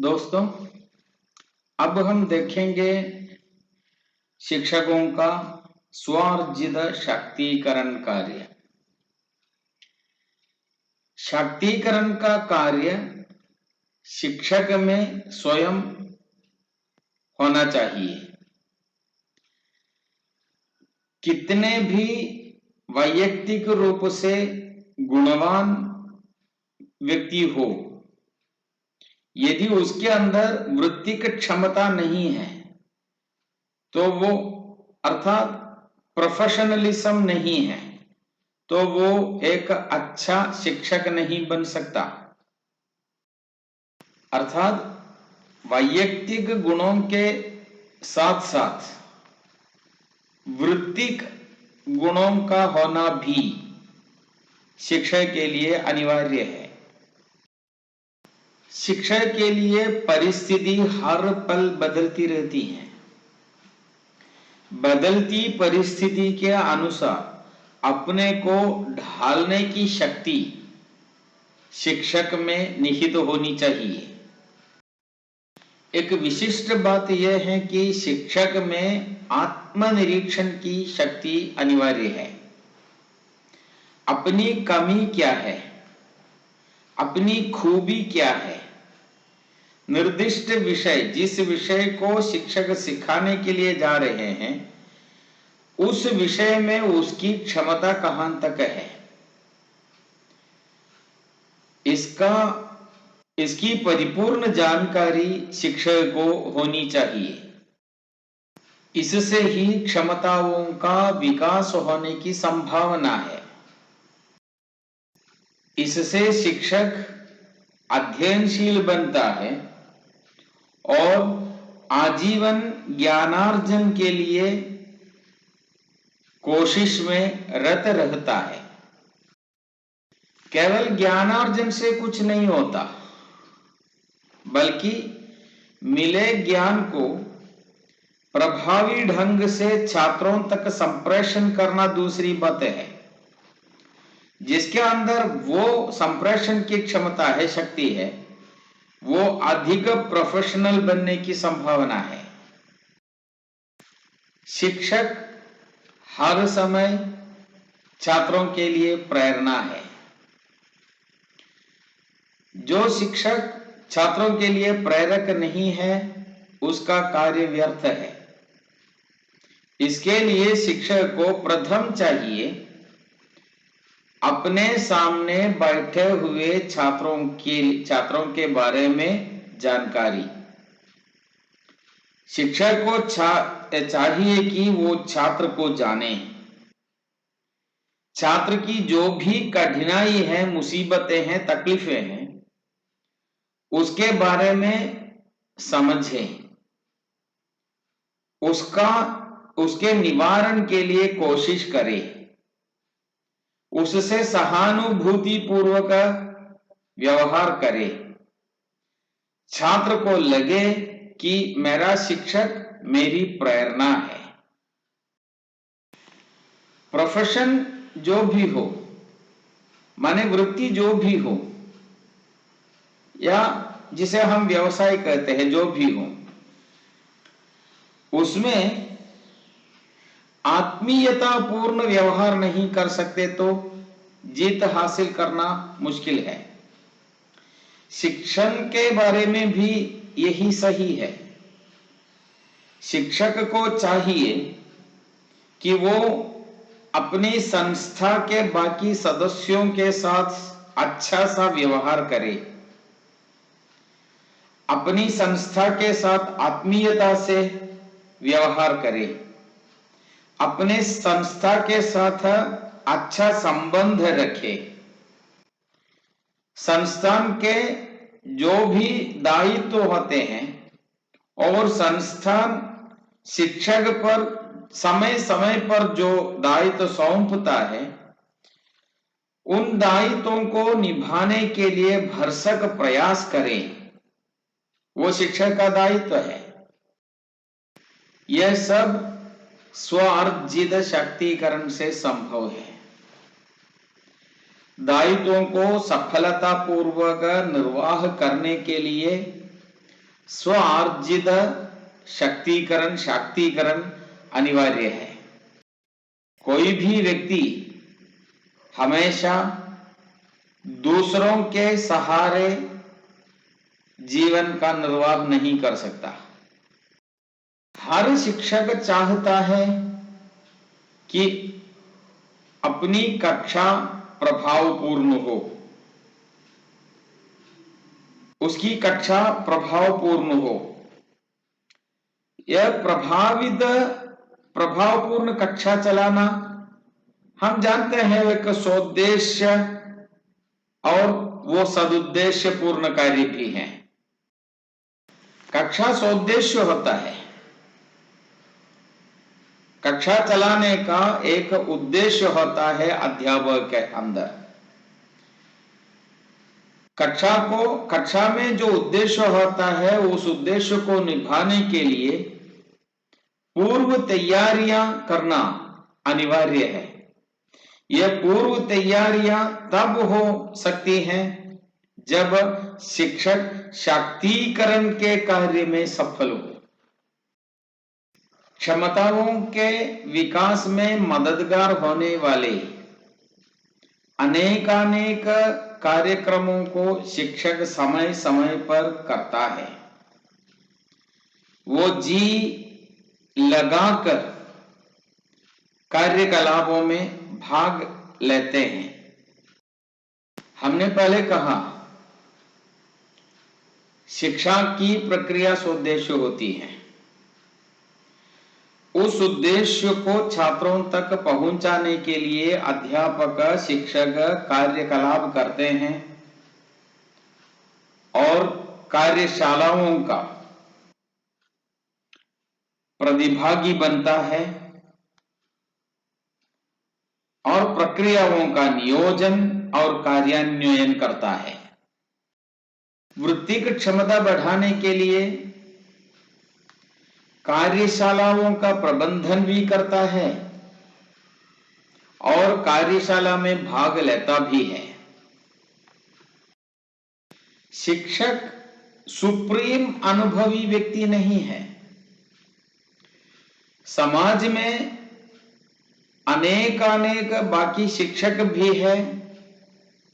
दोस्तों, अब हम देखेंगे शिक्षकों का स्वार्जित शक्तिकरण कार्य। शक्तिकरण का कार्य शिक्षक में स्वयं होना चाहिए। कितने भी वैयक्तिक रूप से गुणवान व्यक्ति हो, यदि उसके अंदर वृत्तिक क्षमता नहीं है तो वो अर्थात प्रोफेशनलिज्म नहीं है तो वो एक अच्छा शिक्षक नहीं बन सकता। अर्थात वैयक्तिक गुणों के साथ साथ वृत्तिक गुणों का होना भी शिक्षक के लिए अनिवार्य है। शिक्षक के लिए परिस्थिति हर पल बदलती रहती है। बदलती परिस्थिति के अनुसार अपने को ढालने की शक्ति शिक्षक में निहित होनी चाहिए। एक विशिष्ट बात यह है कि शिक्षक में आत्मनिरीक्षण की शक्ति अनिवार्य है। अपनी कमी क्या है, अपनी खूबी क्या है, निर्दिष्ट विषय, जिस विषय को शिक्षक सिखाने के लिए जा रहे हैं उस विषय में उसकी क्षमता कहां तक है, इसकी परिपूर्ण जानकारी शिक्षक को होनी चाहिए। इससे ही क्षमताओं का विकास होने की संभावना है। इससे शिक्षक अध्ययनशील बनता है और आजीवन ज्ञानार्जन के लिए कोशिश में रत रहता है। केवल ज्ञानार्जन से कुछ नहीं होता, बल्कि मिले ज्ञान को प्रभावी ढंग से छात्रों तक संप्रेषण करना दूसरी बात है। जिसके अंदर वो संप्रेषण की क्षमता है, शक्ति है, वो अधिक प्रोफेशनल बनने की संभावना है। शिक्षक हर समय छात्रों के लिए प्रेरणा है। जो शिक्षक छात्रों के लिए प्रेरक नहीं है उसका कार्य व्यर्थ है। इसके लिए शिक्षक को प्रथम चाहिए अपने सामने बैठे हुए छात्रों के बारे में जानकारी। शिक्षक को चाहिए कि वो छात्र को जाने, छात्र की जो भी कठिनाई है, मुसीबतें हैं, तकलीफें हैं, उसके बारे में समझे, उसके निवारण के लिए कोशिश करे, उससे सहानुभूति पूर्वक व्यवहार करे। छात्र को लगे कि मेरा शिक्षक मेरी प्रेरणा है। प्रोफेशन जो भी हो, माने वृत्ति जो भी हो, या जिसे हम व्यवसाय कहते हैं, जो भी हो, उसमें आत्मीयता पूर्ण व्यवहार नहीं कर सकते तो जीत हासिल करना मुश्किल है। शिक्षण के बारे में भी यही सही है। शिक्षक को चाहिए कि वो अपनी संस्था के बाकी सदस्यों के साथ अच्छा सा व्यवहार करे, अपनी संस्था के साथ आत्मीयता से व्यवहार करे, अपने संस्था के साथ अच्छा संबंध रखे। संस्थान के जो भी दायित्व होते हैं और संस्थान शिक्षक पर समय समय पर जो दायित्व सौंपता है, उन दायित्वों को निभाने के लिए भरसक प्रयास करें, वो शिक्षक का दायित्व है। यह सब स्वार्जित शक्तिकरण से संभव है। दायित्वों को सफलतापूर्वक निर्वाह करने के लिए स्वार्जित शक्तिकरण शाक्तिकरण अनिवार्य है। कोई भी व्यक्ति हमेशा दूसरों के सहारे जीवन का निर्वाह नहीं कर सकता। हर शिक्षक चाहता है कि अपनी कक्षा प्रभावपूर्ण हो, उसकी कक्षा प्रभावपूर्ण हो। यह प्रभावपूर्ण कक्षा चलाना हम जानते हैं एक सदुद्देश्य और वो सदुद्देश्य पूर्ण कार्य भी है। कक्षा सदुद्देश्य होता है, कक्षा चलाने का एक उद्देश्य होता है अध्यापक के अंदर। कक्षा में जो उद्देश्य होता है उस उद्देश्य को निभाने के लिए पूर्व तैयारियां करना अनिवार्य है। यह पूर्व तैयारियां तब हो सकती हैं जब शिक्षक शाक्तिकरण के कार्य में सफल हो, क्षमताओं के विकास में मददगार होने वाले अनेकानेक कार्यक्रमों को शिक्षक समय समय पर करता है। वो जी लगाकर कार्यकलापों में भाग लेते हैं। हमने पहले कहा शिक्षा की प्रक्रिया सदुद्देश्य होती है। उस उद्देश्य को छात्रों तक पहुंचाने के लिए अध्यापक शिक्षक कार्यकलाप करते हैं और कार्यशालाओं का प्रतिभागी बनता है और प्रक्रियाओं का नियोजन और कार्यान्वयन करता है। वृत्तिक क्षमता बढ़ाने के लिए कार्यशालाओं का प्रबंधन भी करता है और कार्यशाला में भाग लेता भी है। शिक्षक सुप्रीम अनुभवी व्यक्ति नहीं है। समाज में अनेक बाकी शिक्षक भी है,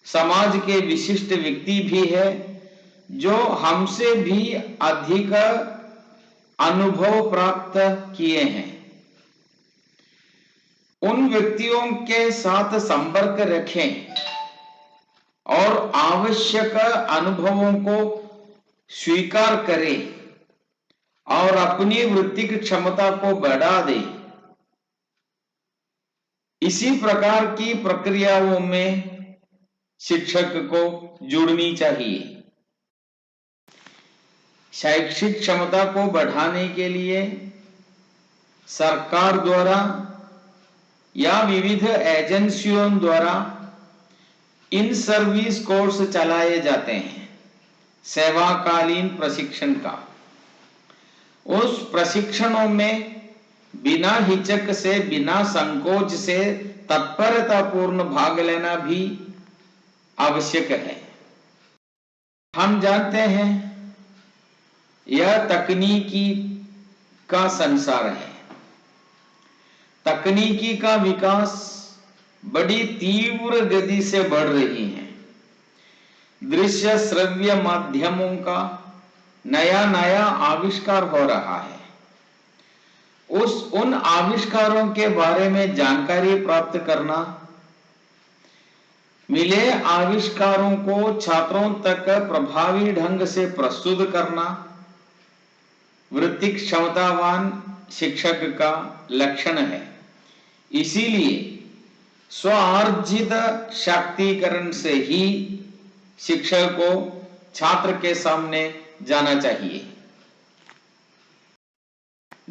समाज के विशिष्ट व्यक्ति भी है जो हमसे भी अधिक अनुभव प्राप्त किए हैं। उन व्यक्तियों के साथ संपर्क रखें और आवश्यक अनुभवों को स्वीकार करें और अपनी वृत्तिक क्षमता को बढ़ा दें। इसी प्रकार की प्रक्रियाओं में शिक्षक को जुड़नी चाहिए। शैक्षिक क्षमता को बढ़ाने के लिए सरकार द्वारा या विविध एजेंसियों द्वारा इन सर्विस कोर्स चलाए जाते हैं सेवाकालीन प्रशिक्षण का। उस प्रशिक्षणों में बिना हिचक से, बिना संकोच से तत्परतापूर्ण भाग लेना भी आवश्यक है। हम जानते हैं यह तकनीकी का संसार है। तकनीकी का विकास बड़ी तीव्र गति से बढ़ रही है। दृश्य श्रव्य माध्यमों का नया नया आविष्कार हो रहा है। उन आविष्कारों के बारे में जानकारी प्राप्त करना, मिले आविष्कारों को छात्रों तक प्रभावी ढंग से प्रस्तुत करना वृत्तिक क्षमतावान शिक्षक का लक्षण है। इसीलिए स्वार्जित शाक्तिकरण से ही शिक्षक को छात्र के सामने जाना चाहिए।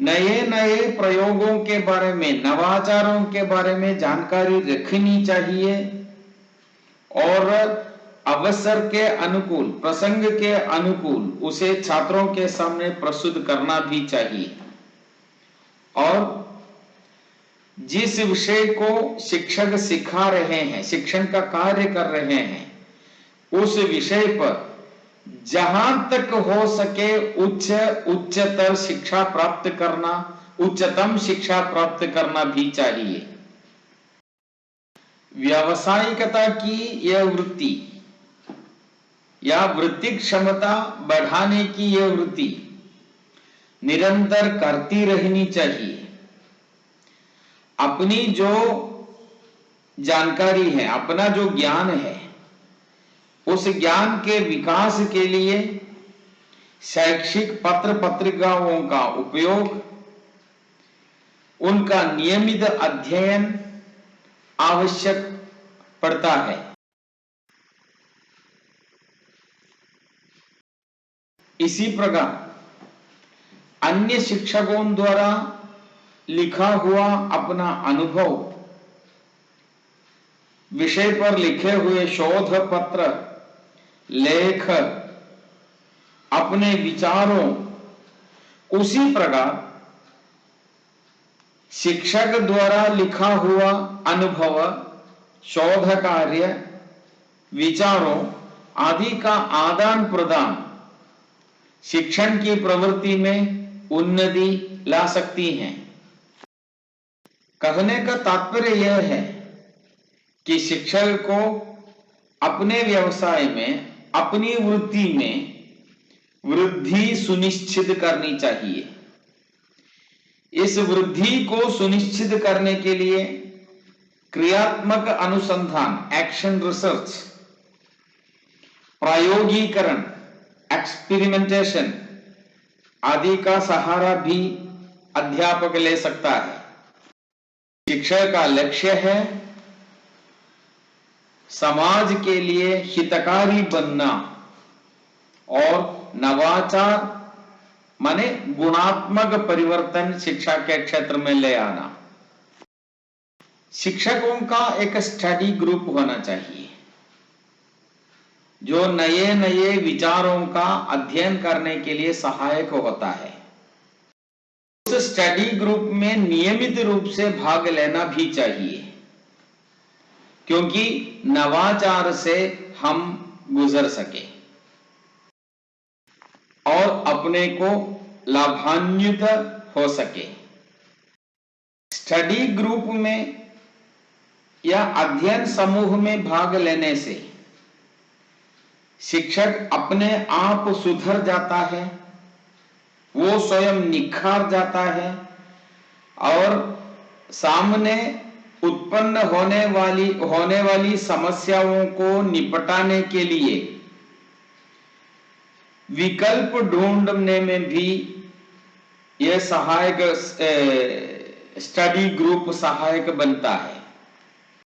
नए नए प्रयोगों के बारे में, नवाचारों के बारे में जानकारी रखनी चाहिए और अवसर के अनुकूल, प्रसंग के अनुकूल उसे छात्रों के सामने प्रस्तुत करना भी चाहिए। और जिस विषय को शिक्षक सिखा रहे हैं, शिक्षण का कार्य कर रहे हैं, उस विषय पर जहां तक हो सके उच्चतर शिक्षा प्राप्त करना, उच्चतम शिक्षा प्राप्त करना भी चाहिए। व्यावसायिकता की यह वृत्ति या वृत्ति क्षमता बढ़ाने की यह वृत्ति निरंतर करती रहनी चाहिए। अपनी जो जानकारी है, अपना जो ज्ञान है, उस ज्ञान के विकास के लिए शैक्षिक पत्र पत्रिकाओं का उपयोग, उनका नियमित अध्ययन आवश्यक पड़ता है। इसी प्रकार अन्य शिक्षकों द्वारा लिखा हुआ अपना अनुभव, विषय पर लिखे हुए शोध पत्र, लेख, अपने विचारों, उसी प्रकार शिक्षक द्वारा लिखा हुआ अनुभव, शोध कार्य, विचारों आदि का आदान प्रदान शिक्षण की प्रवृत्ति में उन्नति ला सकती हैं। कहने का तात्पर्य यह है कि शिक्षक को अपने व्यवसाय में, अपनी वृत्ति में वृद्धि सुनिश्चित करनी चाहिए। इस वृद्धि को सुनिश्चित करने के लिए क्रियात्मक अनुसंधान, एक्शन रिसर्च, प्रायोगिकरण, एक्सपेरिमेंटेशन आदि का सहारा भी अध्यापक ले सकता है। शिक्षा का लक्ष्य है समाज के लिए हितकारी बनना और नवाचार माने गुणात्मक परिवर्तन शिक्षा के क्षेत्र में ले आना। शिक्षकों का एक स्टडी ग्रुप होना चाहिए जो नए नए विचारों का अध्ययन करने के लिए सहायक होता है। उस स्टडी ग्रुप में नियमित रूप से भाग लेना भी चाहिए, क्योंकि नवाचार से हम गुजर सके और अपने को लाभान्वित हो सके। स्टडी ग्रुप में या अध्ययन समूह में भाग लेने से शिक्षक अपने आप सुधर जाता है, वो स्वयं निखार जाता है और सामने उत्पन्न होने वाली समस्याओं को निपटाने के लिए विकल्प ढूंढने में भी यह सहायक स्टडी ग्रुप सहायक बनता है।